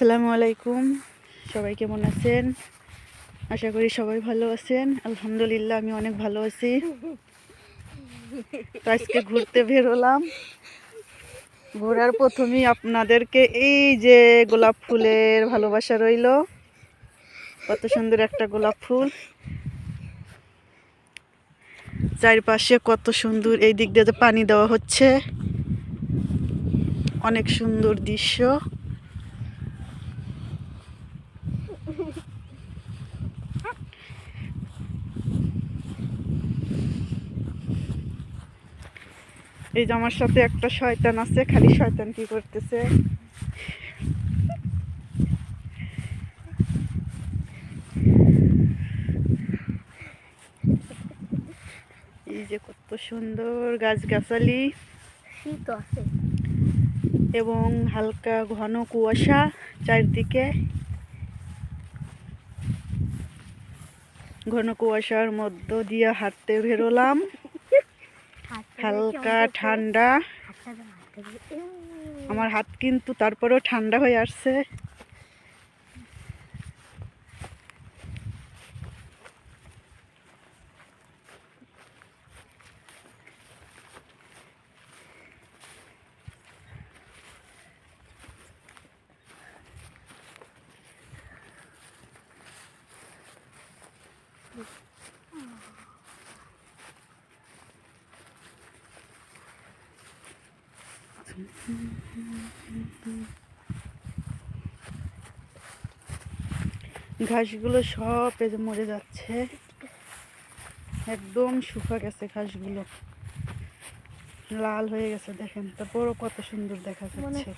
আসসালামু আলাইকুম, সবাই কেমন আছেন? আশা করি সবাই ভালো আছেন। আলহামদুলিল্লাহ আমি অনেক ভালো আছি। তো আজকে ঘুরতে বের হলাম। ঘোরার প্রথমেই আপনাদেরকে এই যে গোলাপ ফুলের ভালোবাসা রইল। কত সুন্দর একটা গোলাপ ফুল, চারপাশে কত সুন্দর। এই দিক দিয়ে পানি দেওয়া হচ্ছে, অনেক সুন্দর দৃশ্য। এই যে আমার সাথে একটা শয়তান আছে, খালি শয়তান কি করতেছে। এই যে কত সুন্দর গাছগাছালি এবং হালকা ঘন কুয়াশা চারদিকে। ঘন কুয়াশার মধ্য দিয়ে হাঁটতে বেরোলাম। হালকা ঠান্ডা, আমার হাত কিন্তু তারপরেও ঠান্ডা হয়ে আসছে। ঘাসগুলো সব এই যে মরে যাচ্ছে, একদম শুকা গেছে ঘাসগুলো, লাল হয়ে গেছে। দেখেন তারপরও কত সুন্দর দেখা যাচ্ছে।